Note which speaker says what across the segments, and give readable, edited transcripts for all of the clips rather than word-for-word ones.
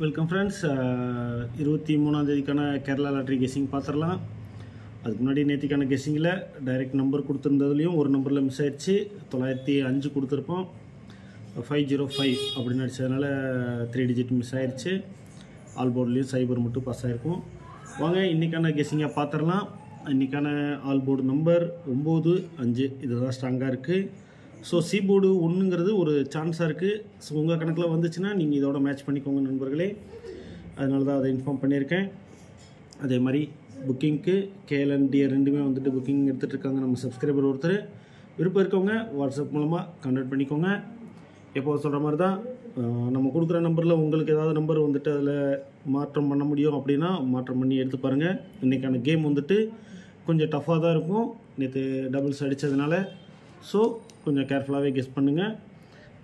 Speaker 1: Welcome friends. 23ஆம் தேதிக்கான Kerala lottery guessing பார்த்துடலாம். அதுக்கு முன்னாடி நேற்றுக்கான கெஸ்ஸிங்கில் டைரெக்ட் நம்பர் கொடுத்துருந்ததுலேயும் ஒரு நம்பரில் மிஸ் ஆயிடுச்சு. 905 கொடுத்துருப்போம், 505 அப்படின்னு அடித்ததுனால 3 டிஜிட் மிஸ் ஆயிடுச்சு. ஆல் போர்ட்லேயும் சைபர் மட்டும் பாஸ் ஆகிருக்கும். வாங்க இன்றைக்கான கெஸ்ஸிங்காக பார்த்துடலாம். இன்றைக்கான ஆல் போர்டு நம்பர் 95, இதுதான் ஸ்ட்ராங்காக இருக்குது. ஸோ சி போர்டு 1ங்கிறது ஒரு சான்ஸாக இருக்குது. ஸோ உங்கள் கணக்கில் வந்துச்சுன்னா நீங்கள் இதோட மேட்ச் பண்ணிக்கோங்க நண்பர்களே. அதனால தான் அதை இன்ஃபார்ம் பண்ணியிருக்கேன். அதே மாதிரி புக்கிங்க்கு கேஎல்என்டி ரெண்டுமே வந்துட்டு புக்கிங் எடுத்துகிட்டு இருக்காங்க. நம்ம சப்ஸ்கிரைபர் ஒருத்தர் விருப்பம் இருக்கவங்க வாட்ஸ்அப் மூலமாக கான்டாக்ட் பண்ணிக்கோங்க. எப்போ சொல்கிற மாதிரி தான் நம்ம கொடுக்குற நம்பரில் உங்களுக்கு ஏதாவது நம்பர் வந்துட்டு அதில் மாற்றம் பண்ண முடியும் அப்படின்னா மாற்றம் பண்ணி எடுத்து பாருங்கள். இன்றைக்கான கேம் வந்துட்டு கொஞ்சம் டஃப்பாக தான் இருக்கும், நேற்று டபுள்ஸ் அடித்ததுனால. ஸோ கொஞ்சம் கேர்ஃபுல்லாகவே கெஸ் பண்ணுங்கள்.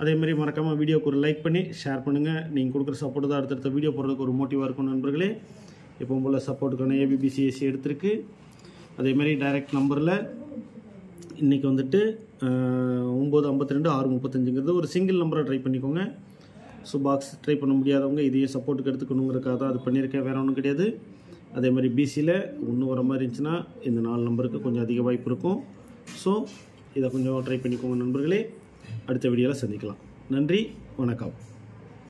Speaker 1: அதேமாதிரி மறக்காமல் வீடியோக்கு ஒரு லைக் பண்ணி ஷேர் பண்ணுங்கள். நீங்கள் கொடுக்குற சப்போர்ட் தான் அடுத்தடுத்த வீடியோ போடுறதுக்கு ஒரு மோட்டிவாக இருக்கும் நண்பர்களே. எப்பவும் போல் சப்போர்ட்டுக்கான ஏபிபிசிஎஸ்சி எடுத்திருக்கு. அதேமாதிரி டைரக்ட் நம்பரில் இன்றைக்கி வந்துட்டு 952 635ங்கிறது ஒரு சிங்கிள் நம்பரை ட்ரை பண்ணிக்கோங்க. ஸோ பாக்ஸ் ட்ரை பண்ண முடியாதவங்க இதையும் சப்போர்ட்டுக்கு எடுத்துக்கணுங்கிறக்காக தான் அது பண்ணியிருக்கேன், வேறு ஒன்றும் கிடையாது. அதேமாதிரி பிசியில் ஒன்று வர மாதிரி இருந்துச்சுன்னா இந்த 4 நம்பருக்கு கொஞ்சம் அதிக வாய்ப்பு இருக்கும். ஸோ இதை கொஞ்சம் ட்ரை பண்ணிக்கோங்க நண்பர்களே. அடுத்த வீடியோவில் சந்திக்கலாம். நன்றி, வணக்கம்.